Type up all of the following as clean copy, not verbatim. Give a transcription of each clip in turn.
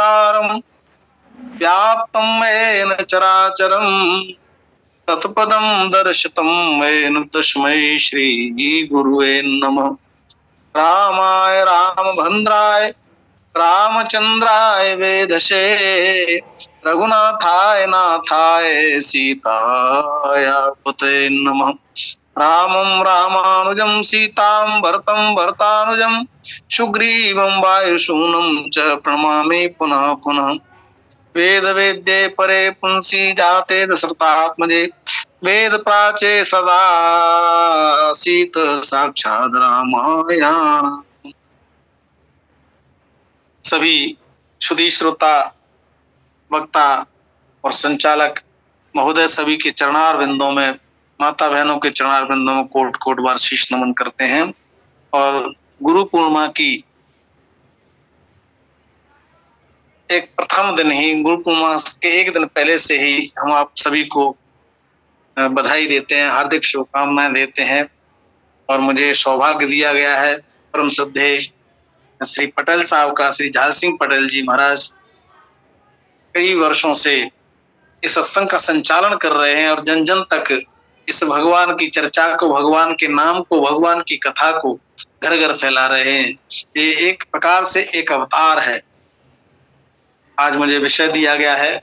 व्यापारम व्याप्तं येन चराचरं तत्पदं दर्शितं येन तस्मै श्री गुरुवे नमः। रामाय रामभद्राय रामचंद्राय वेधसे रघुनाथाय नाथाय सीताय पतये नमः। रामं रामानुजं सीतां भरतं भरतानुजं सुग्रीवं वायुसूनं च प्रणमामि पुनः पुनः। वेद वेद्ये परे पुंसी जाते दशरथात्मजे वेद प्राचे सदा सीत साक्षात् रामायण। सभी सुधी श्रोता वक्ता और संचालक महोदय सभी के चरणार बिंदों में, माता बहनों के चरणार बिंदों में कोट कोट बार शीश नमन करते हैं। और गुरु पूर्णिमा की एक प्रथम दिन ही, गुरु पूर्णिमा के एक दिन पहले से ही हम आप सभी को बधाई देते हैं, हार्दिक शुभकामनाएं देते हैं। और मुझे सौभाग्य दिया गया है परम श्रद्धेय श्री पटेल साहब का, श्री झाल सिंह पटेल जी महाराज कई वर्षों से इस सत्संग का संचालन कर रहे हैं और जन जन तक इस भगवान की चर्चा को, भगवान के नाम को, भगवान की कथा को घर घर फैला रहे हैं। ये एक प्रकार से एक अवतार है। आज मुझे विषय दिया गया है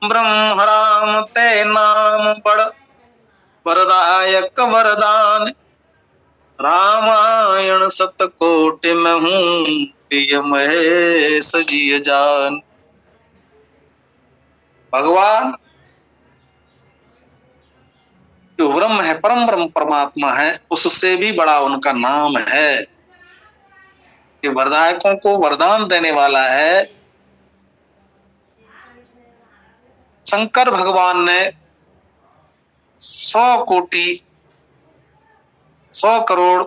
ब्रह्म राम ते नाम बड़ वरदायक वरदान रामायण सतकोटि में हूँ प्रिय महेश जी जान। भगवान जो ब्रह्म है, परम ब्रह्म परमात्मा है, उससे भी बड़ा उनका नाम है। ये वरदायकों को वरदान देने वाला है। शंकर भगवान ने 100 कोटि 100 करोड़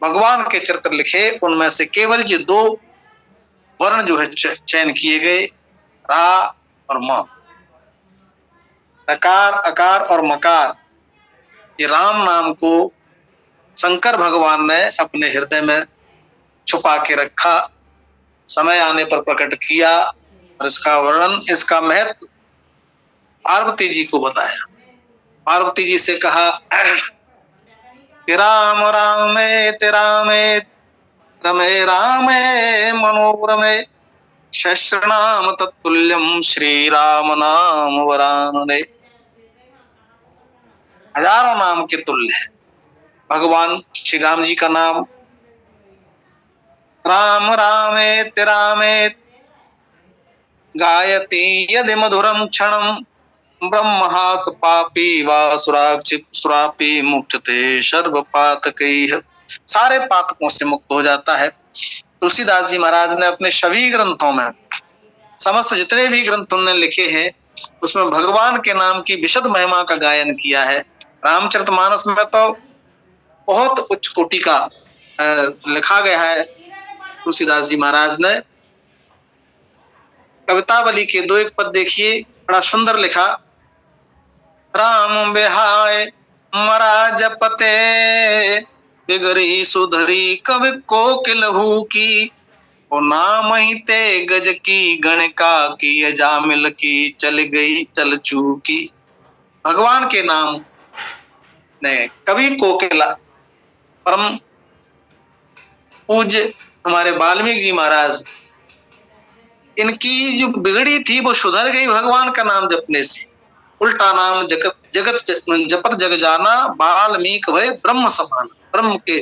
भगवान के चरित्र लिखे, उनमें से केवल ये 2 वर्ण जो है चयन किए गए, रा और म। अकार अकार और मकार, ये राम नाम को शंकर भगवान ने अपने हृदय में छुपा के रखा, समय आने पर प्रकट किया और इसका वर्णन, इसका महत्व पार्वती जी को बताया। पार्वती जी से कहा राम रामे रामे रमे रामे मनोरमे सहस्रनाम तत्तुल्यम श्री राम नाम वरानने। हजारों नाम के तुल्य है भगवान श्री राम जी का नाम। राम रामे रामे गायति यदि मधुरम क्षणम ब्रह्महास पापी वा सुरापी मुक्तते सर्व पातकैः। सारे पातकों से मुक्त हो जाता है। तुलसीदास जी महाराज ने अपने सभी ग्रंथों में, समस्त जितने भी ग्रंथ उन्होंने लिखे हैं, उसमें भगवान के नाम की विशद महिमा का गायन किया है। रामचरितमानस में तो बहुत उच्च कोटि का लिखा गया है। तुलसीदास जी महाराज ने कवितावली के 2 एक पद देखिए, बड़ा सुंदर लिखा। राम बिहाय मरा जपते बिगड़ी सुधरी कवि कोकिलहू की ओ नाम ही ते गज की गणिका की अजामिल की चल गई चल चूकी। भगवान के नाम ने कवि कोकिला परम पूज्य हमारे वाल्मीकि जी महाराज, इनकी जो बिगड़ी थी वो सुधर गई भगवान का नाम जपने से। उल्टा नाम जगत जपत जग जाना वाल्मीकि भय ब्रह्म समान। ब्रह्म के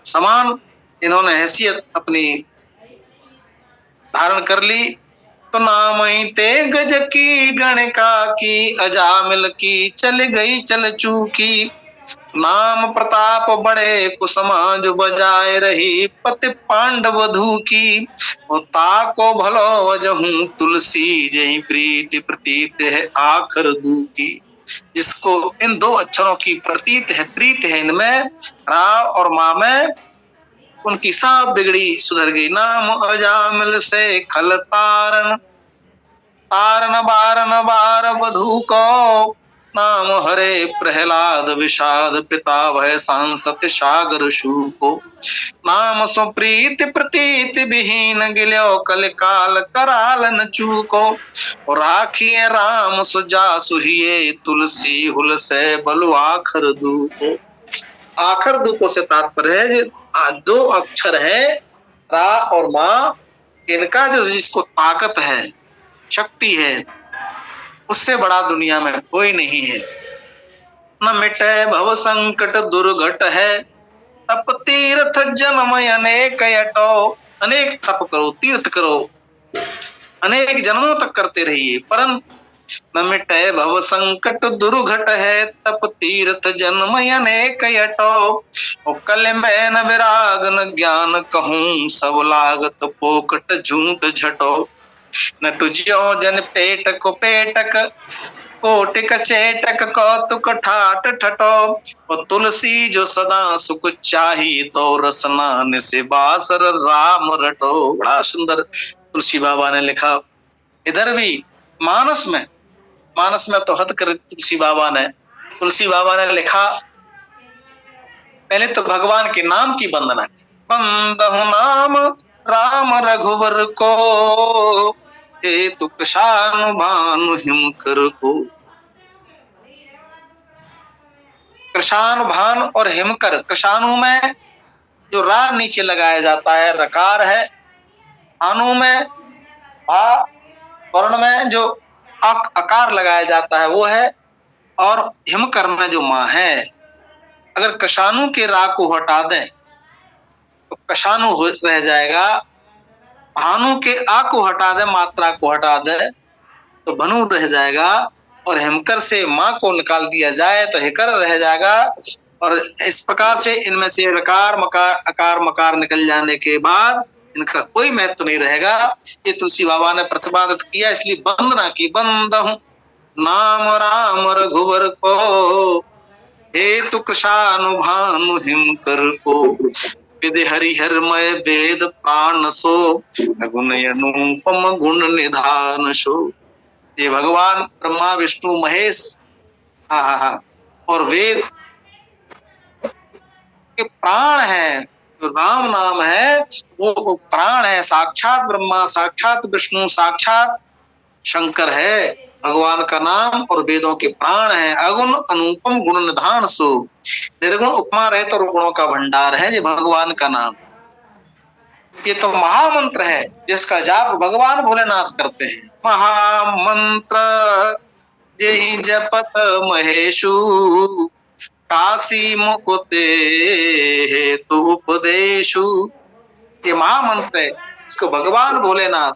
समान इन्होंने हैसियत अपनी धारण कर ली। तो नाम ही ते गज की गणिका की अजामिल की चल गई चल चूकी। नाम प्रताप बड़े कुसमाज बजाए रही पति पांडव वधू की। ताको भलो वजहूं तुलसी जही प्रीति प्रतीत है आखर दू की। जिसको इन 2 अक्षरों की प्रतीत है, प्रीत है इनमें, रा और मा में, उनकी सब बिगड़ी सुधर गई। नाम अजामिल से खल तारन तारन बारन बार वधू को नाम हरे प्रहलाद विषाद पिता भय सांसत सागर शूको। नाम सुप्रीत प्रतीत विहीन गिल्यो कल काल कराल न चूको। राखिए राम सुजा सुहिए तुलसी हुल से बलु आखर दूको। आखर दूको से तात्पर्य है दो अक्षर है रा और माँ, इनका जो जिसको ताकत है, शक्ति है, उससे बड़ा दुनिया में कोई नहीं है। न मिटे भव संकट दुर्घट है, तप तीर्थ जन्म अनेक यटो। अनेक तप करो, तीर्थ करो, अनेक जन्मों तक करते रहिए, परंतु न मिटे भव संकट दुर्घट है, तप तीर्थ जन्म अनेक यटो। कल में न विराग न ज्ञान कहूं, सब लागत पोकट झूठ झटो। न तुझ्यो जन पेटक पेटक कोटिक चेटक कौतुक ठाट ठटो। और तुलसी जो सदा सुख चाही, तो रसना से बासर राम रटो। बड़ा सुंदर तुलसी बाबा ने लिखा। इधर भी मानस में तो हद कर तुलसी बाबा ने लिखा। पहले तो भगवान के नाम की वंदना की। बंदहु नाम राम रघुवर को, हेतु कृशानु भानु हिम कर को। कृशानु भान और हिमकर, कृशानु में जो रा नीचे लगाया जाता है रकार है, भानु में भा वर्ण में जो अकार लगाया जाता है वो है, और हिमकर में जो माँ है। अगर कृशानु के रा को हटा दें तो कृशानु रह जाएगा, भानु के आ को हटा दे, मात्रा को हटा दे तो भनु रह जाएगा, और हिमकर से माँ को निकाल दिया जाए तो हिकर रह जाएगा। और इस प्रकार से इनमें से रकार मकार अकार मकार निकल जाने के बाद इनका कोई महत्व नहीं रहेगा। ये तुलसी बाबा ने प्रतिपादित किया, इसलिए वंदना की। बंदहु नाम राम रघुवर को, हेतु कृशानु भानु हिमकर को। विधि हरिहरमय वेद प्राण सो, गुण अनुपम गुण निधान सो। ये भगवान ब्रह्मा विष्णु महेश और वेद के प्राण है। जो राम नाम है वो प्राण है, साक्षात ब्रह्मा, साक्षात विष्णु, साक्षात शंकर है भगवान का नाम, और वेदों के प्राण है। अगुण अनुपम गुण निधान सो। निर्गुण उपमा रहित और गुणों का भंडार है ये भगवान का नाम। ये तो महामंत्र है जिसका जाप भगवान भोलेनाथ करते हैं। महामंत्र यही जपत महेशु, काशी मुकुते हेतु उपदेशु। ये महामंत्र है, इसको भगवान भोलेनाथ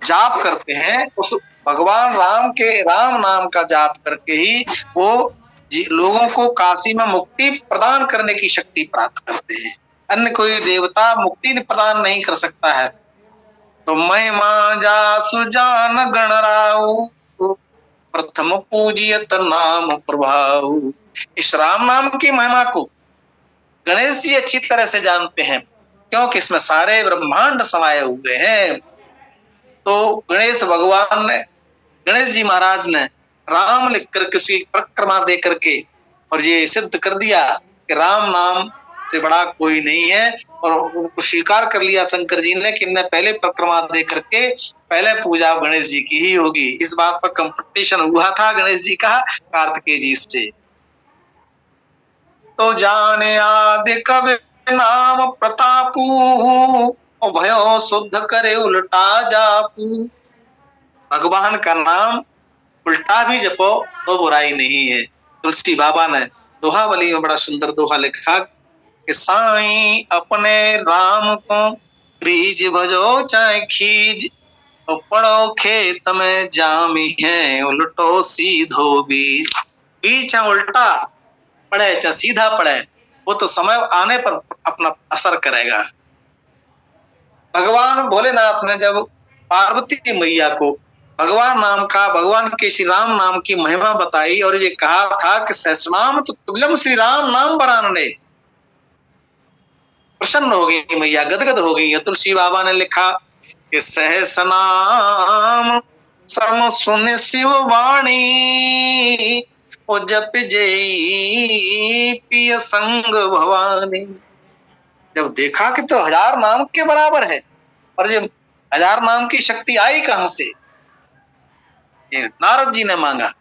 जाप करते हैं। उस भगवान राम के राम नाम का जाप करके ही वो लोगों को काशी में मुक्ति प्रदान करने की शक्ति प्राप्त करते हैं। अन्य कोई देवता मुक्ति प्रदान नहीं कर सकता है। तो महिमा जासु जान गणराऊ, प्रथम पूजियत नाम प्रभाऊ। इस राम नाम की महिमा को गणेश जी अच्छी तरह से जानते हैं, क्योंकि इसमें सारे ब्रह्मांड समाये हुए हैं। तो गणेश जी महाराज ने राम लिख कर किसी परिक्रमा दे करके और ये सिद्ध कर दिया कि राम नाम से बड़ा कोई नहीं है, और उनको स्वीकार कर लिया शंकर जी ने कि इन्हें पहले परिक्रमा दे करके पहले पूजा गणेश जी की ही होगी। इस बात पर कंपटीशन हुआ था गणेश जी का कार्तिकेय जी से। तो जाने आदि कवि नाम प्रतापू, भयो शुद्ध करे उल्टा जापू। भगवान का नाम उल्टा भी जपो तो बुराई नहीं है। तुलसी बाबा ने दोहावली में बड़ा सुंदर दोहा लिखा कि साईं अपने राम को क्रीज भजो चाहे खीज, और पढ़ो खेत में जामी है उल्टो सीधो बीज। बीज चाहे उल्टा पड़े चाहे सीधा पड़े, वो तो समय आने पर अपना असर करेगा। भगवान भोलेनाथ ने जब पार्वती मैया को भगवान के श्री राम नाम की महिमा बताई और ये कहा था कि सहस्रनाम तो तुल्यम श्री राम नाम बरानने, प्रसन्न हो गई मैया, गदगद हो गई है। तुलसी बाबा ने लिखा कि सहस्रनाम सम सुन शिव वाणी, ओ जप जेई पिय संग भवानी। जब देखा कि तो 1000 नाम के बराबर है, और जब 1000 नाम की शक्ति आई कहां से? नारद जी ने मांगा।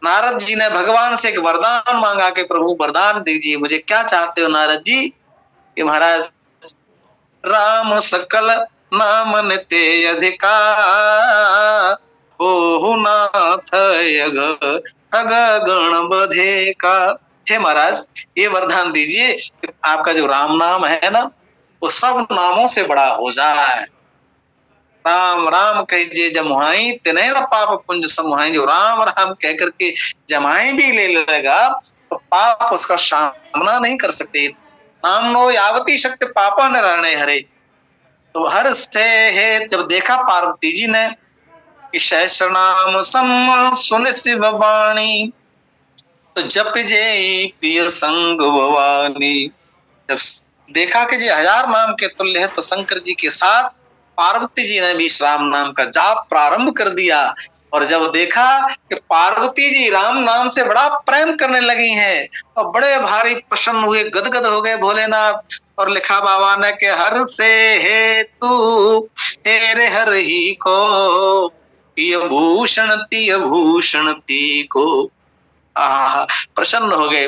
नारद जी ने भगवान से एक वरदान मांगा कि प्रभु वरदान दीजिए, मुझे क्या चाहते हो नारद जी? कि महाराज राम सकल नाम निते अधिकार, ओहु नाथ यग अग गण बधे का। हे महाराज ये वरदान दीजिए कि आपका जो राम नाम है ना, वो सब नामों से बड़ा हो जाए। राम राम कहिए जमुहाई तिने न पाप पुंज समुहाई। जो राम राम कह करके जमाई भी ले लेगा तो पाप उसका सामना नहीं कर सकते। नाम नो यावती शक्ति पापा न रहने हरे। तो हर से है जब देखा पार्वती जी ने कि सहस्र नाम सम सुन शिव वाणी, तो जप जे पिय संग भवानी। जब देखा कि जी 1000 नाम के तुल्य है, तो शंकर जी के साथ पार्वती जी ने भी राम नाम का जाप प्रारंभ कर दिया। और जब देखा कि पार्वती जी राम नाम से बड़ा प्रेम करने लगी हैं, और बड़े भारी प्रसन्न हुए, गदगद हो गए भोलेनाथ। और लिखा बाबा ने कि हर से हे तू तेरे हर ही को, पिय भूषण तिय भूषण ती को। आहा, प्रसन्न हो गए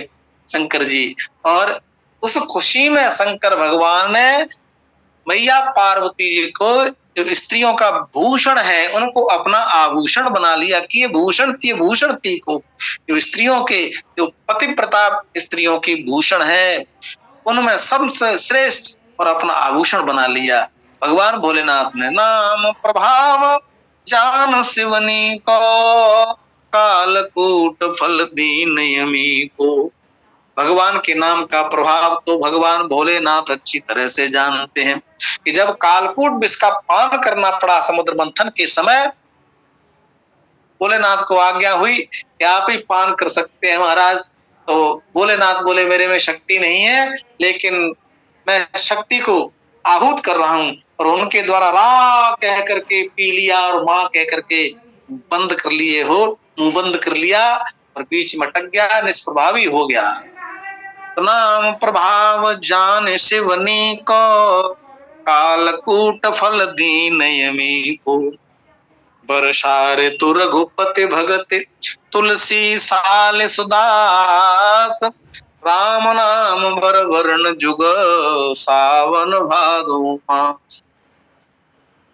शंकर जी। और उस खुशी में शंकर भगवान ने मैया पार्वती जी को जो स्त्रियों का भूषण है उनको अपना आभूषण बना लिया कि ये भूषण ती को। जो स्त्रियों के जो पति प्रताप स्त्रियों की भूषण है उनमें सबसे श्रेष्ठ और अपना आभूषण बना लिया भगवान भोलेनाथ ने। नाम प्रभाव जान शिवनी को, कालकूट फल दीन यमी को। भगवान के नाम का प्रभाव तो भगवान भोलेनाथ अच्छी तरह से जानते हैं कि जब कालकूट विष का पान करना पड़ा समुद्र मंथन के समय, भोलेनाथ को आज्ञा हुई कि आप ही पान कर सकते हैं महाराज। तो भोलेनाथ बोले मेरे में शक्ति नहीं है, लेकिन मैं शक्ति को आहूत कर रहा हूं। और उनके द्वारा रा कह करके पी लिया और मां कह करके बंद कर लिए हो, मुंह बंद कर लिया और बीच में अटक गया, निष्प्रभावी हो गया। नाम प्रभाव जान शिवनी को, कालकूट फल दीन यमी को। बरसा ऋतु रघुपति भगत, तुलसी साल सुदास। राम नाम बर वर्ण जुग, सावन भादो मास।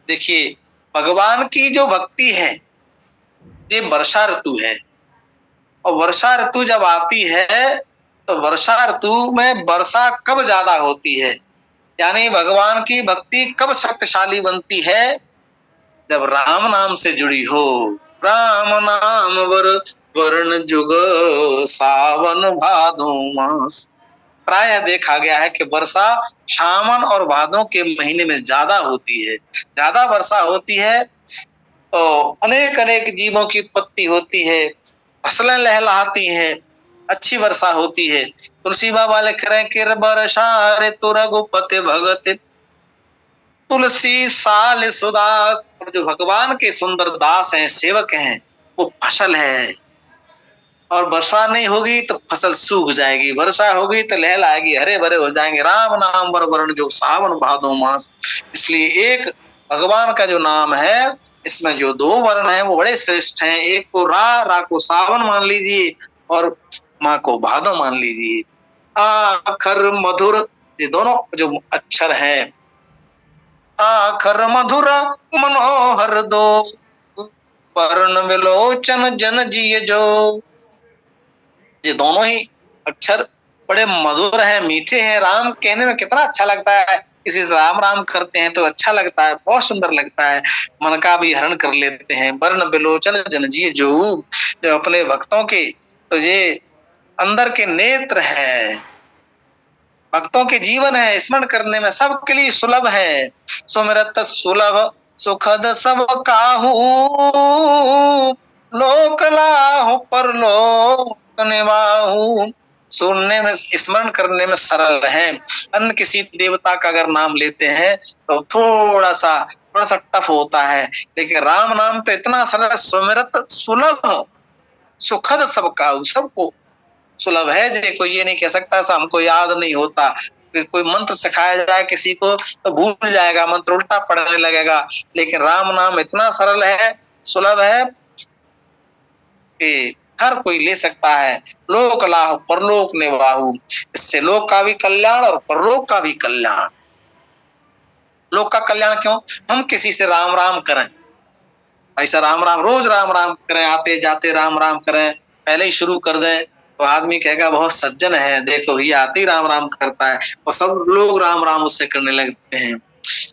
देखिए भगवान की जो भक्ति है ये वर्षा ऋतु है, और वर्षा ऋतु जब आती है तो वर्षा ऋतु में वर्षा कब ज्यादा होती है, यानी भगवान की भक्ति कब शक्तिशाली बनती है? जब राम नाम से जुड़ी हो। राम नाम वर्ण जुग, सावन भादो मास। प्रायः देखा गया है कि वर्षा सावन और भादों के महीने में ज्यादा होती है। ज्यादा वर्षा होती है तो अनेक अनेक जीवों की उत्पत्ति होती है, फसलें लहलहाती हैं, अच्छी वर्षा होती है। तुलसी बाबा लिख रहे हैं कि बरसा ऋतु रघुपति भगत, तुलसी साल सुदास। और जो भगवान के सुंदर दास हैं, सेवक हैं, वो फसल है। और वर्षा नहीं होगी तो फसल सूख जाएगी, वर्षा होगी तो लहलाएगी, हरे भरे हो जाएंगे। राम नाम बर वर्ण जो सावन भादो मास। इसलिए एक भगवान का जो नाम है इसमें जो 2 वर्ण हैं वो बड़े श्रेष्ठ हैं। एक को रा को सावन मान लीजिए, और माँ को भादो मान लीजिए। आखर मधुर, ये दोनों जो अक्षर हैं, आखर मधुर मनोहर दो, वर्ण विलोचन जन जिय जो। ये दोनों ही अक्षर बड़े मधुर हैं, मीठे हैं। राम कहने में कितना अच्छा लगता है, किसी से राम राम करते हैं तो अच्छा लगता है, बहुत सुंदर लगता है, मन का भी हरण कर लेते हैं। वर्ण विलोचन जन जिय जो, जो अपने भक्तों के तो ये अंदर के नेत्र है, भक्तों के जीवन है, स्मरण करने में सबके लिए सुलभ है। सुमिरत सुलभ सुखद सब काहू, लोक लाहु परलोक निवाहु। सुनने में स्मरण करने में सरल है। अन्य किसी देवता का अगर नाम लेते हैं तो थोड़ा सा टफ होता है, लेकिन राम नाम तो इतना सरल। सुमिरत सुलभ सुखद सबका, सबको सुलभ है। जे कोई ये नहीं कह सकता ऐसा हमको याद नहीं होता। कोई मंत्र सिखाया जाए किसी को तो भूल जाएगा, मंत्र उल्टा पढ़ने लगेगा। लेकिन राम नाम इतना सरल है, सुलभ है कि हर कोई ले सकता है। लोक लाभ परलोक निवाहु, इससे लोक का भी कल्याण और परलोक का भी कल्याण। लोक का कल्याण क्यों? हम किसी से राम राम करें, ऐसा राम राम रोज राम राम करें, आते जाते राम राम करें, पहले ही शुरू कर दें तो आदमी कहेगा बहुत सज्जन है, देखो ये आते ही राम राम करता है, और सब लोग राम राम उससे करने लगते हैं।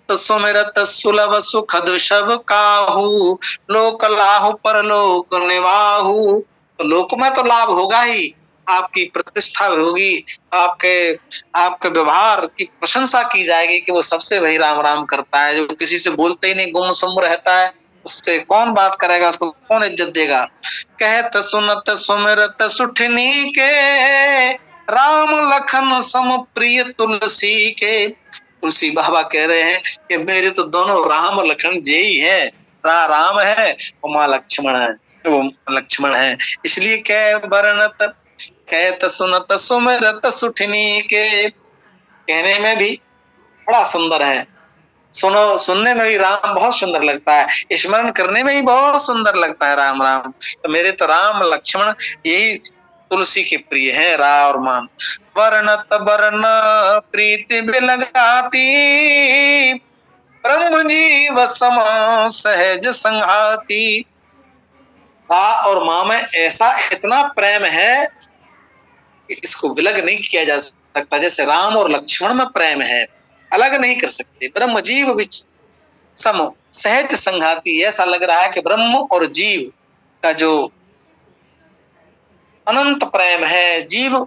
तो सुमिरत सुलभ सुखद शब काहू, लोक लाहु परलोक निवाहु। तो लोक में तो लाभ होगा ही, आपकी प्रतिष्ठा होगी, आपके व्यवहार की प्रशंसा की जाएगी कि वो सबसे वही राम राम करता है। जो किसी से बोलते ही नहीं, गुम रहता है, उससे कौन बात करेगा, उसको कौन इज्जत देगा। कहत सुनत सुमिरत सुठनी के, राम लखन सम प्रिय तुलसी के। तुलसी बाबा कह रहे हैं कि मेरे तो दोनों राम लखन जे ही है, राम है और माँ लक्ष्मण है, वो लक्ष्मण है। इसलिए कह वर्णत कहत सुनत सुमिरत सुठनी के, कहने में भी बड़ा सुंदर है, सुनो सुनने में भी राम बहुत सुंदर लगता है, स्मरण करने में भी बहुत सुंदर लगता है राम राम। तो मेरे तो राम लक्ष्मण यही तुलसी के प्रिय है, रा और मान। वर्णत वर्ण प्रीति बिलगाती, ब्रह्म जीव सम सहज संघाती। रा और माँ में ऐसा इतना प्रेम है कि इसको विलग नहीं किया जा सकता। जैसे राम और लक्ष्मण में प्रेम है, अलग नहीं कर सकते। ब्रह्म जीव सम सहज संघाती, ऐसा लग रहा है कि ब्रह्म और जीव का जो अनंत प्रेम है, जीव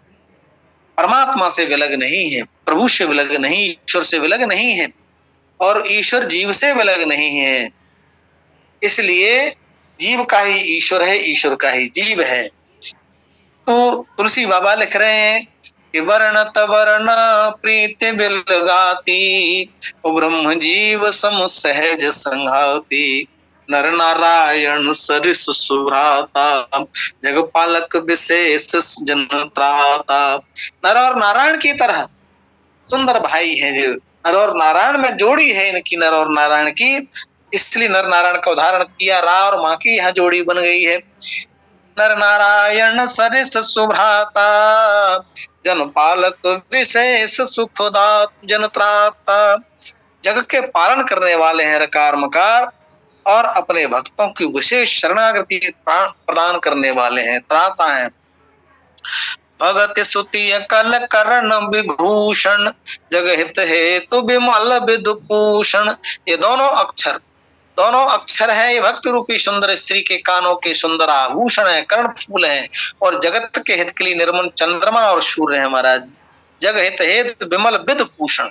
परमात्मा से विलग नहीं है, प्रभु से विलग नहीं, ईश्वर से विलग नहीं है, और ईश्वर जीव से विलग नहीं है। इसलिए जीव का ही ईश्वर है, ईश्वर का ही जीव है। तो तुलसी बाबा लिख रहे हैं कि वर्णत वर्ण प्रीति बिलगाती, ब्रह्म जीव सम सहज संघाती। नर नारायण सरिस सुभ्राता, जगपालक विशेष जन त्राता। नर और नारायण की तरह सुंदर भाई हैं जो, नर और नारायण में जोड़ी है इनकी, नर और नारायण की, इसलिए नर नारायण का उदाहरण किया। रा और माँ की यहाँ जोड़ी बन गई है। नर नारायण सरिस सुभ्राता, जन पालक विशेष सुखदात जन त्राता। जग के पालन करने वाले हैं रकार मकार, और अपने भक्तों की विशेष शरणागति प्रदान करने वाले हैं, त्राता हैं। भगत सुति कल करण विभूषण, जग हित हेतु विमल विदुभूषण। ये दोनों अक्षर है, ये भक्त रूपी सुंदर स्त्री के कानों के सुंदर आभूषण है, कर्ण फूल हैं, और जगत के हित के लिए निर्मल चंद्रमा और सूर्य है महाराज। जग हित हेतु विमल विदुभूषण,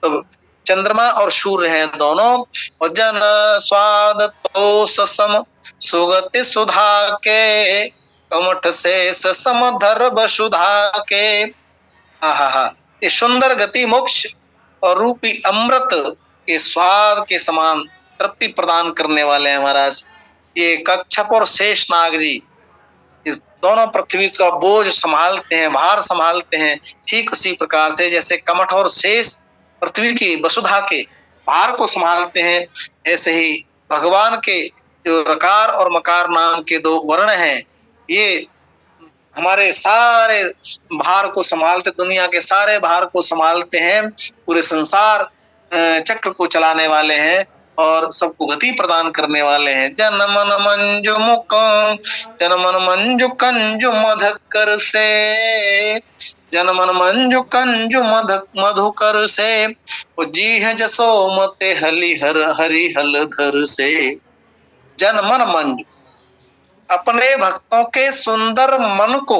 तो चंद्रमा और सूर्य हैं दोनों। और जन स्वाद तो सम सुगति सुधा के, कमठ से समधर वसुधा के। ये सुंदर गति मोक्ष और रूपी अमृत के स्वाद के समान तृप्ति प्रदान करने वाले हैं महाराज। ये कच्छप और शेषनाग जी इस दोनों पृथ्वी का बोझ संभालते हैं, भार संभालते हैं। ठीक उसी प्रकार से जैसे कमठ और शेष पृथ्वी की वसुधा के भार को संभालते हैं, ऐसे ही भगवान के जो रकार और मकार नाम के दो वर्ण हैं, ये हमारे सारे भार को संभालते, दुनिया के सारे भार को संभालते हैं, पूरे संसार चक्र को चलाने वाले हैं और सबको गति प्रदान करने वाले हैं। जन मन मंजु मुख, जन मन मंजु कंजु मधकर से, जन मन मंजु कंजु मधुकर से। जी है जसो मते हलिहर हरिहल धर से। जन मन मंजु, अपने भक्तों के सुंदर मन को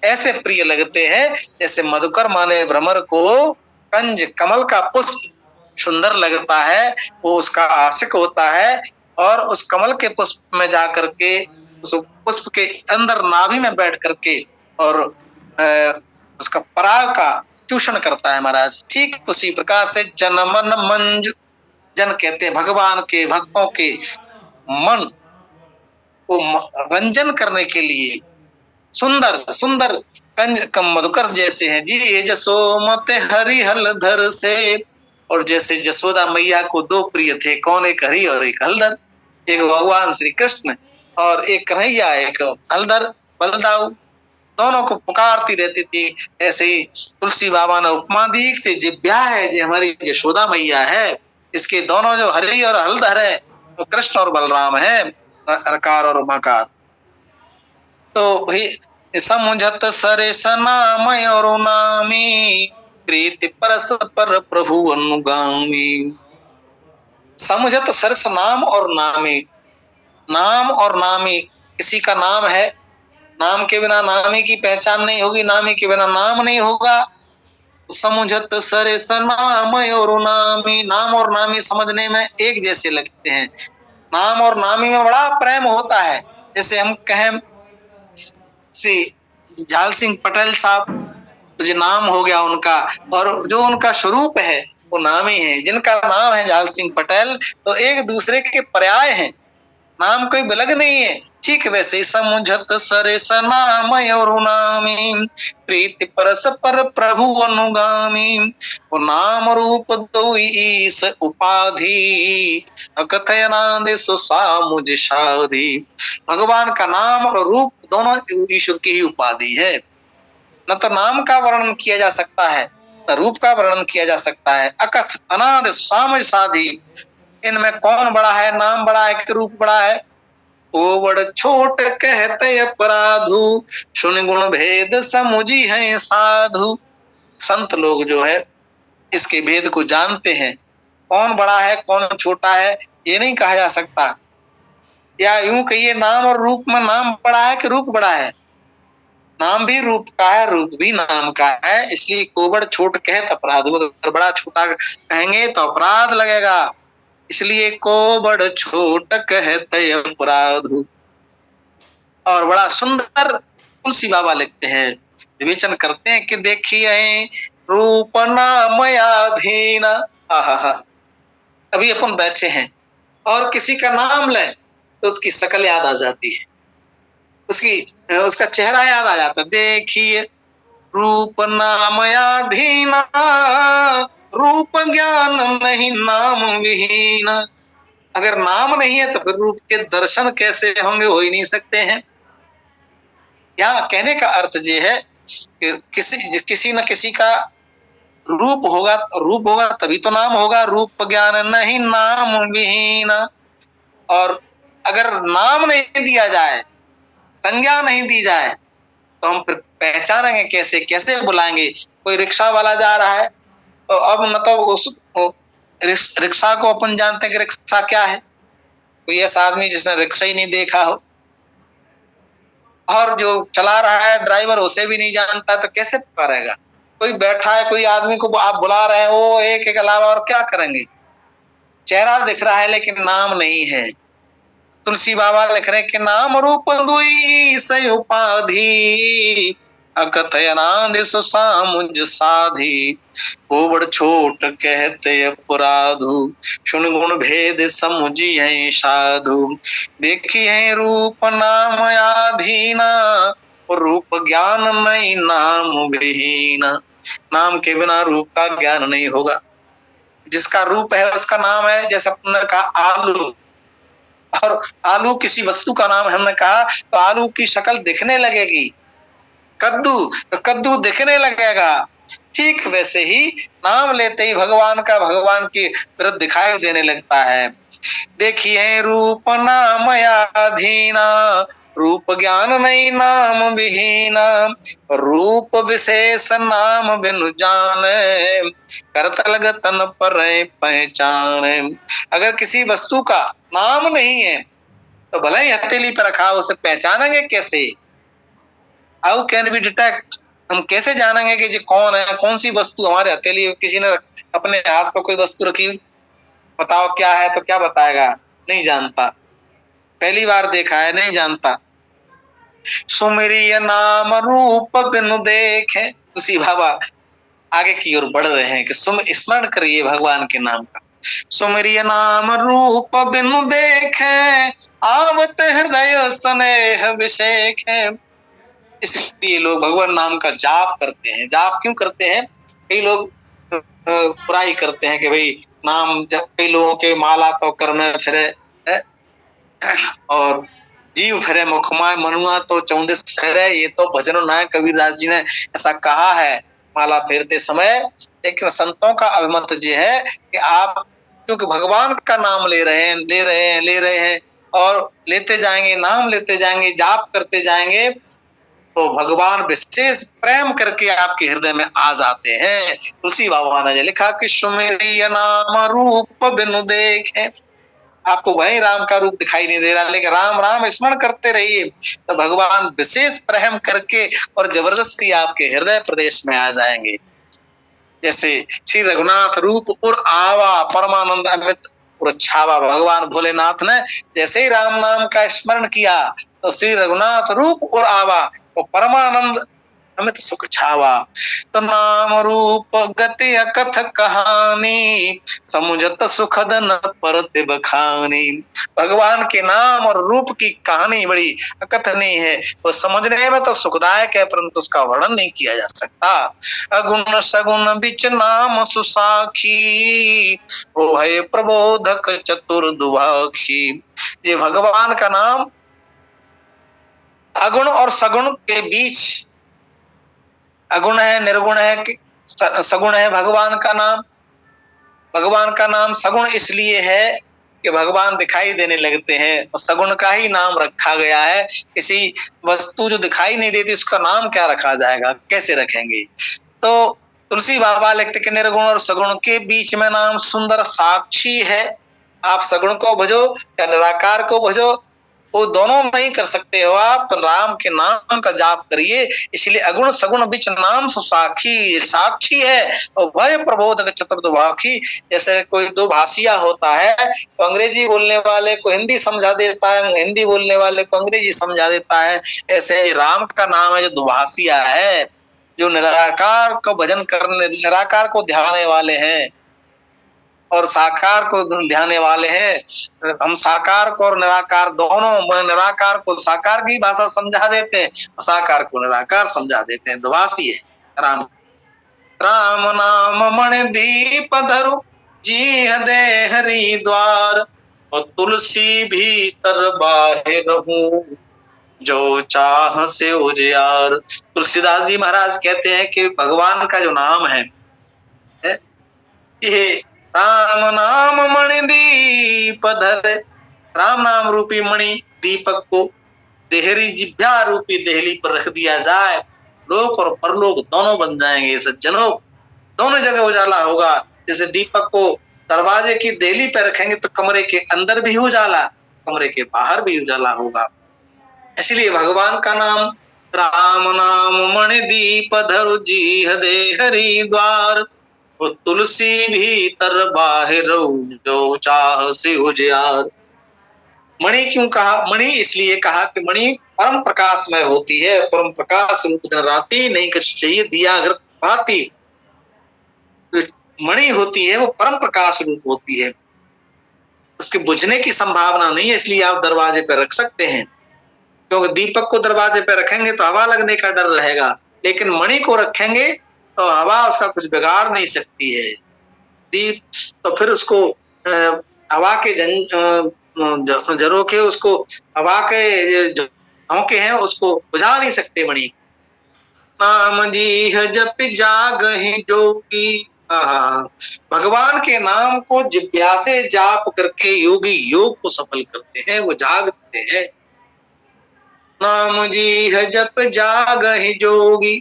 ऐसे प्रिय लगते हैं जैसे मधुकर माने भ्रमर को कंज कमल का पुष्प सुंदर लगता है, वो उसका आशिक होता है, और उस कमल के पुष्प में जाकर के, उस पुष्प के अंदर नाभि में बैठ करके और उसका पराग का चूषण करता है महाराज। ठीक उसी प्रकार से जन मन मंजु, जन कहते हैं भगवान के भक्तों के मन वो रंजन करने के लिए सुंदर सुंदर मधुकर जैसे हैं जी। ये जसोमत हरि हलधर से, और जैसे जसोदा मैया को दो प्रिय थे, कौन, एक हरि और एक हलधर, एक भगवान श्री कृष्ण और एक कन्हैया, एक हलधर बलदाऊ, दोनों को पुकारती रहती थी। ऐसे ही तुलसी बाबा ने उपमा दी कि जिब्या है जो हमारी यशोदा मैया है, इसके दोनों जो हरि और हलधर है तो कृष्ण और बलराम है, रकार और मकार। तो भाई समुझत सरेस नाम और नामी, प्रीति परस्पर प्रभु अनुगामी। समुझत सरस नाम और नामी, नाम और नामी, किसी का नाम है, नाम के बिना नामी की पहचान नहीं होगी, नामी के बिना नाम नहीं होगा। समुझत सरेस नाम और नामी, नाम और नामी समझने में एक जैसे लगते हैं, नाम और नामी में बड़ा प्रेम होता है। जैसे हम कहें श्री जाल सिंह पटेल साहब, तो जो नाम हो गया उनका, और जो उनका स्वरूप है वो नामी है। जिनका नाम है जाल सिंह पटेल तो एक दूसरे के पर्याय हैं, नाम कोई अलग नहीं है। ठीक वैसे समुझत सरेस नाम और नामी, प्रीति परस्पर प्रभु अनुगामी। वो नाम रूप दो ईस उपाधि, कथयनादि सुसामुझ साधि। भगवान का नाम और रूप दोनों ईश्वर की ही उपाधि है। न तो नाम का वर्णन किया जा सकता है, न रूप का वर्णन किया जा सकता है। अकथ अनादि सामुझ साधि, इनमें कौन बड़ा है, नाम बड़ा है कि रूप बड़ा है? ओ बड़ छोट कहते अपराधु, सुन गुण भेद समुझी है साधु। संत लोग जो है इसके भेद को जानते हैं, कौन बड़ा है कौन छोटा है ये नहीं कहा जा सकता। या यूं कहिए नाम और रूप में नाम बड़ा है कि रूप बड़ा है? नाम भी रूप का है, रूप भी नाम का है। इसलिए कोबड़ छोट कहत अपराधु, अगर बड़ा छोटा कहेंगे तो अपराध लगेगा, इसलिए को बड़ छोट कहते अपराधु। और बड़ा सुंदर तुलसी बाबा लिखते हैं, विवेचन करते हैं कि देखिए रूप नामयाधीन। अभी अपन बैठे हैं और किसी का नाम लें तो उसकी शकल याद आ जाती है, उसका चेहरा याद आ जाता है। देखिए रूप नामयाधीन, रूप ज्ञान नहीं नाम विहीन। अगर नाम नहीं है तो फिर रूप के दर्शन कैसे होंगे, हो ही नहीं सकते हैं। यहाँ कहने का अर्थ ये है कि किसी न किसी का रूप होगा, रूप होगा तभी तो नाम होगा। रूप ज्ञान नहीं नाम विहीन। और अगर नाम नहीं दिया जाए, संज्ञा नहीं दी जाए तो हम फिर पहचानेंगे कैसे, कैसे बुलाएंगे? कोई रिक्शा वाला जा रहा है तो अब न तो उस रिक्शा को अपन जानते हैं कि रिक्शा क्या है, कोई ऐसा आदमी जिसने रिक्शा ही नहीं देखा हो, और जो चला रहा है ड्राइवर उसे भी नहीं जानता तो कैसे पुकारेगा? कोई बैठा है, कोई आदमी को आप बुला रहे हैं, वो एक के अलावा और क्या करेंगे? चेहरा दिख रहा है लेकिन नाम नहीं है। तुलसी बाबा लिख रहे कि नाम रूप दुई सै उपाधि, अकथयनादि सुसामुझ साधि। ओ बड़ छोट कहते अपराधु, सुन गुण भेद समुझी है साधु। देखी है रूप नाम आधीना, रूप ज्ञान नहीं नाम विहीन। नाम के बिना रूप का ज्ञान नहीं होगा। जिसका रूप है उसका नाम है। जैसे अपने कहा आलू, और आलू किसी वस्तु का नाम हमने कहा तो आलू की शक्ल दिखने लगेगी। कद्दू तो कद्दू दिखने लगेगा। ठीक वैसे ही नाम लेते ही भगवान का, भगवान की विरुद्ध दिखाई देने लगता है। देखिए रूप नाम आधीना, रूप ज्ञान नहीं नाम विहीना। रूप विशेष नाम बिनु जाने, करत लग तन पर पहचान। अगर किसी वस्तु का नाम नहीं है तो भले ही हथेली पर रखा, उसे पहचानेंगे कैसे? How can we detect? हम कैसे जानेंगे कि जी कौन है, कौन सी वस्तु हमारे हथेली? किसी ने अपने हाथ पर कोई वस्तु रखी, बताओ क्या है, तो क्या बताएगा? नहीं जानता, पहली बार देखा है, नहीं जानता। सुमिरिय नाम रूप बिनु देखे, तुलसी बाबा आगे की ओर बढ़ रहे हैं कि सुम स्मरण करिए भगवान के नाम का। सुमिरिय नाम रूप बिनु देखे, आवत हृदय स्नेह विषेख है। इसलिए लोग भगवान नाम का जाप करते हैं। जाप क्यों करते हैं? कई लोग बुराई करते हैं कि भाई नाम जब, कई लोगों के माला तो कर में फिरे और जीव फिरे मुखमाय, मनुआ तो 14 फिरे। ये तो भजन नायक कबीरदास जी ने ऐसा कहा है माला फेरते समय। लेकिन संतों का अभिमत ये है कि आप क्योंकि भगवान का नाम ले रहे हैं और लेते जाएंगे, नाम लेते जाएंगे, जाप करते जाएंगे, तो भगवान विशेष प्रेम करके आपके हृदय में आ जाते हैं। तुलसी बाबा ने लिखा कि सुमेरी नाम रूप बिनु देखे, आपको वही राम का रूप दिखाई नहीं दे रहा, लेकिन राम राम स्मरण करते रहिए तो भगवान विशेष प्रेम करके और जबरदस्ती आपके हृदय प्रदेश में आ जाएंगे। जैसे श्री रघुनाथ रूप और आवा परमानंद अमित और छावा, भगवान भोलेनाथ ने जैसे ही राम नाम का स्मरण किया तो श्री रघुनाथ रूप और आवा वो परमानंद अमित सुख छावा। तो नाम रूप गति अकथ कहानी, समुझत सुखद न परत बखानी। भगवान के नाम और रूप की कहानी बड़ी अकथनीय है, वो समझने में तो सुखदायक है परंतु उसका वर्णन नहीं किया जा सकता। अगुण सगुण बिच नाम सुसाखी, वो है प्रबोधक चतुर दुभाखी। ये भगवान का नाम अगुण और सगुण के बीच, अगुण है, निर्गुण है, सगुण है भगवान का नाम। भगवान का नाम सगुण इसलिए है कि भगवान दिखाई देने लगते हैं और सगुण का ही नाम रखा गया है। किसी वस्तु जो दिखाई नहीं देती उसका नाम क्या रखा जाएगा, कैसे रखेंगे? तो तुलसी बाबा लिखते कि निर्गुण और सगुण के बीच में नाम सुंदर साक्षी है। आप सगुण को भजो या निराकार को भजो, वो दोनों नहीं कर सकते हो आप, तो राम के नाम का जाप करिए। इसलिए अगुण सगुण बीच नाम सुसाखी, साक्षी है और वह प्रबोधक चतुर्दुभाखी। जैसे कोई दो भाषिया होता है तो अंग्रेजी बोलने वाले को हिंदी समझा देता है, हिंदी बोलने वाले को अंग्रेजी समझा देता है। ऐसे राम का नाम है जो दुभाषिया है, जो निराकार को भजन करने, निराकार को ध्याने वाले हैं और साकार को ध्याने वाले हैं। हम साकार को और निराकार दोनों, निराकार को साकार की भाषा समझा देते हैं, साकार को निराकार समझा देते हैं। दुभाषी है राम। राम नाम मणि दीप धरु, जी दे हरिद्वार, और तुलसी भीतर बाहर रहूं, जो चाह से उजियार। तुलसीदास जी महाराज कहते हैं कि भगवान का जो नाम है ये राम नाम मणि दीप धर, राम नाम रूपी मणि दीपक को देहरी जिभ्या रूपी देहली पर रख दिया जाए, लोक और परलोक दोनों बन जाएंगे सज्जनों, दोनों जगह उजाला होगा। जैसे दीपक को दरवाजे की देहली पर रखेंगे तो कमरे के अंदर भी उजाला, कमरे के बाहर भी उजाला होगा। इसलिए भगवान का नाम राम नाम मणि दीप धरु, जी दे हरिद्वार, वो तुलसी भीतर बाहर, जो चाह से उजियार। मणि क्यों कहा? मणि इसलिए कहा कि मणि परम प्रकाशमय होती है, परम प्रकाश रूप दिन राती, नहीं कुछ चाहिए दिया अगर भाती। मणि होती है वो परम प्रकाश रूप होती है, उसके बुझने की संभावना नहीं है, इसलिए आप दरवाजे पर रख सकते हैं। क्योंकि दीपक को दरवाजे पर रखेंगे तो हवा लगने का डर रहेगा, लेकिन मणि को रखेंगे तो हवा उसका कुछ बिगाड़ नहीं सकती है। दीप तो फिर उसको हवा के झरोखे, उसको हवा के झोंके हैं उसको बुझा नहीं सकते मणि। नाम जी जप जागहि जोगी, भगवान के नाम को जिह्वा से जाप करके योगी योग को सफल करते हैं, वो जागते हैं। नाम जी जप जागहि जोगी,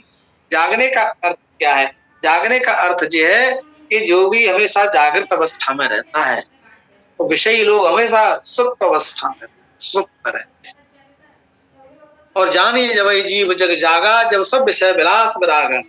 जागने का अर्थ क्या है? जागने का अर्थ यह है कि जोगी हमेशा जागृत अवस्था में रहता है, तो विषयी लोग हमेशा सुप्त अवस्था में सुप्त रहते हैं। और जानिए जब जीव जग जागा, जब सब विषय विलास विरागा,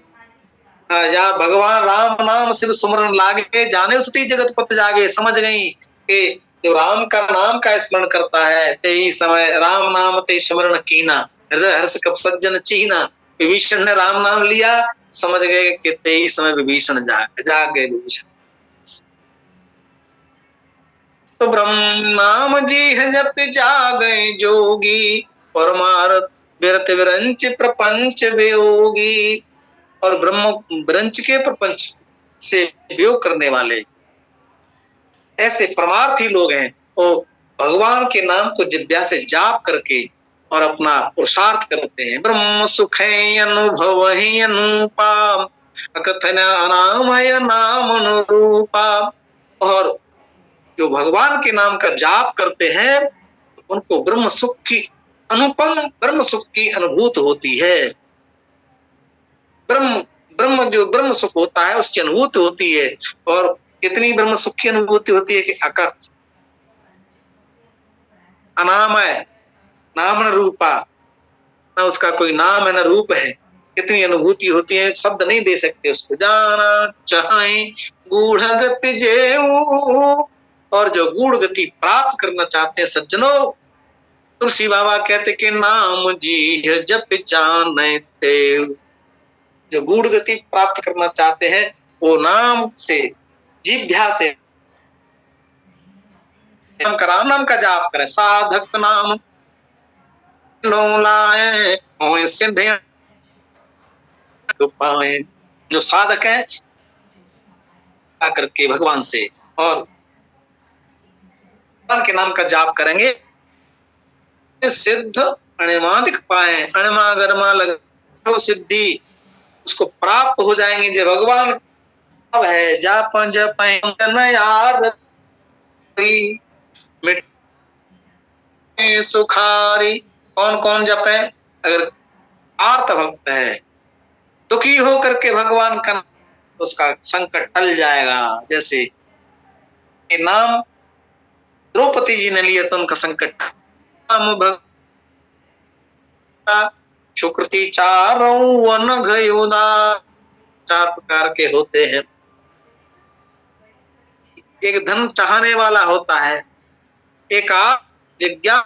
या भगवान राम नाम शिव सुमरन लागे, जाने सुती जगत पत जागे। समझ गई कि जो राम का नाम का स्मरण करता है ते ही समय राम नाम ते स्मरण कीना, हृदय हर्ष कब सज्जन चीना। विभीषण ने राम नाम लिया, समझ गए कि ते ही समय विभीषण जाग गए। विभीषण तो ब्रह्म नाम जी है जप जागे जोगी, परमार्थ विरत विरंच प्रपंच वियोगी। और ब्रह्म ब्रंच के प्रपंच से वियोग करने वाले ऐसे परमार्थी लोग हैं, वो भगवान के नाम को जिह्वा से जाप करके और अपना पुरुषार्थ करते हैं। ब्रह्म सुख अनुभव अनुपा, अकथन अनामय नाम अनुरूपा। और जो भगवान के नाम का जाप करते हैं उनको ब्रह्म सुख की अनुपम ब्रह्म सुख की अनुभूति होती है। ब्रह्म ब्रह्म जो ब्रह्म सुख होता है उसकी अनुभूति होती है। और कितनी ब्रह्म सुख की अनुभूति होती है कि अकथ अनामय नाम न रूपा, न उसका कोई नाम है न रूप है। कितनी अनुभूति होती है, शब्द नहीं दे सकते उसको। जाना चाहे गूढ़ गति जेऊ, और जो गूढ़ गति प्राप्त करना चाहते हैं सज्जनों, तुलसी बाबा कहते कि नाम जी जप जानते। जो गूढ़ गति प्राप्त करना चाहते हैं वो नाम से जिह्वा से राम नाम का जाप करें। साधक नाम लोलाए सिद्धि पाए। जो साधक है करके भगवान से और भगवान के नाम का जाप करेंगे सिद्ध अणिमादिक पाए। अणिमा गरमा लग सिद्धि उसको प्राप्त हो जाएंगे। जो भगवान है जाप जप यार सुखारी। कौन कौन जपे? अगर आर्त भक्त है, दुखी हो करके भगवान का उसका संकट टल जाएगा। जैसे नाम द्रौपदी जी ने लिया तो उनका संकट। नाम भक्त सुकृति चारों अनघ योदा, 4 प्रकार के होते हैं। एक धन चाहने वाला होता है, एक जिज्ञा।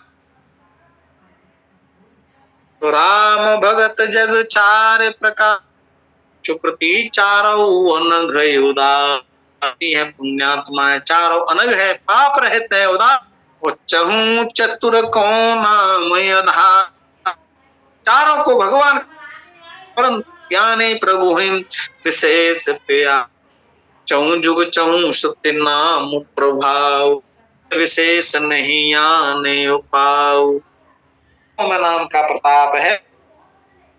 तो राम भगत जग 4 प्रकार, सुकृति चारों अनघ उदासी है। पुण्यात्मा चारों अनघ है, पाप रहते हैं उदार। चहु चतुर को नाम आधार, चारों को भगवान परम ज्ञाने प्रभु विशेष प्रिया। चहु जुग चहु श्रुति नाम प्रभाव, विशेष नहीं आने उपाव। में नाम का प्रताप है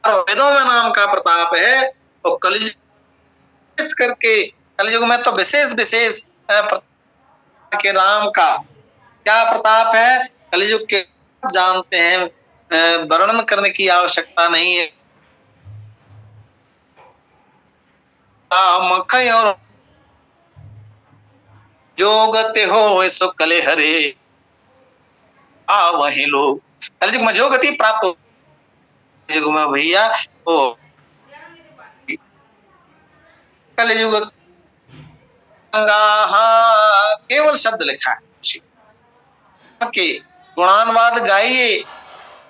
और वेदों में नाम का प्रताप है। और कलयुग करके कलयुग में तो विशेष विशेष के नाम का क्या प्रताप है, कलयुग के जानते हैं, वर्णन करने की आवश्यकता नहीं है। मखय और जो गति हो सो कले हरे, वही लोग कलयुग में जो गति प्राप्त हो युग में भैया वो कलयुग केवल शब्द लिखा है कि गुणानुवाद गाइए,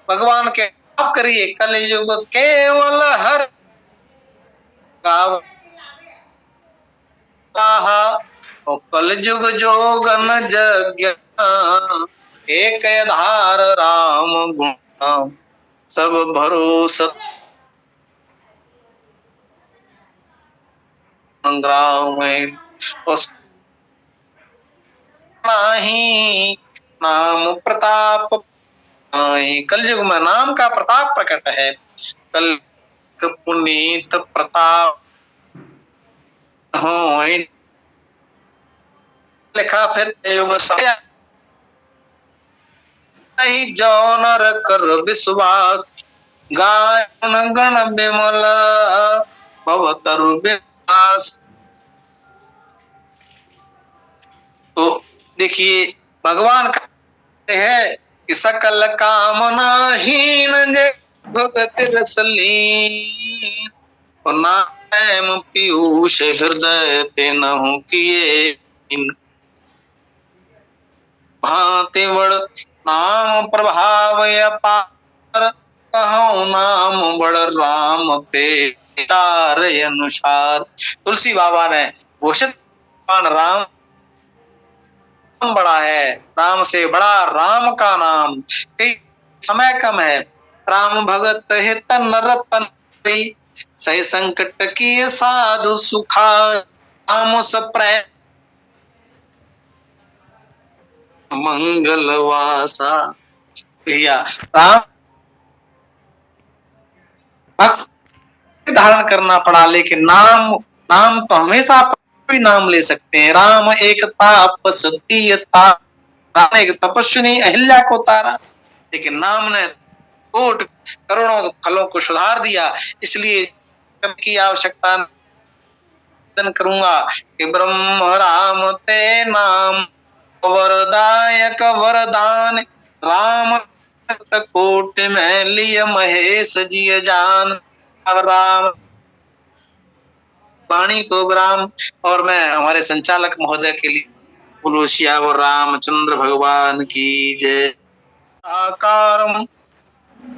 भगवान के आप करिए। कलयुग केवल हर कलयुग जोगन जग एक आधार राम गुण सब भरोसा नहीं नाम प्रताप। कलयुग में नाम का प्रताप प्रकट है। कल पुनीत प्रताप हो लिखा फिर युग नहीं जो नर कर विश्वास, गायन गण विमल भवतरु विश्वास। तो देखिए भगवान कहते हैं कि सकल कामना हीन जय भगत रसलीन, नाम पीयूष हृदय ते नहु किए भांति बड़ नाम प्रभाव अपार, कहो नाम बड़ राम ते तार अनुसार। तुलसी बाबा ने घोषित राम बड़ा है, राम से बड़ा राम का नाम। कई समय कम है, राम भगत हित नरतन सही संकट की साधु सुखा, राम सप्रे मंगलवासा। भैया राम भक्त धारण करना पड़ा, लेकिन नाम नाम तो हमेशा भी नाम ले सकते हैं। राम एक ताप सत्य था, राम एक तपस्विनी अहिल्या को तारा, लेकिन नाम ने कोट करोड़ों खलों को सुधार दिया। इसलिए की आवश्यकता करूंगा कि ब्रह्म राम ते नाम वरदायक वरदान, राम कोट में लिय महेश जी जान। राम वाणी को राम, और मैं हमारे संचालक महोदय के लिए बोलो सियावर रामचंद्र भगवान की जय। आकारम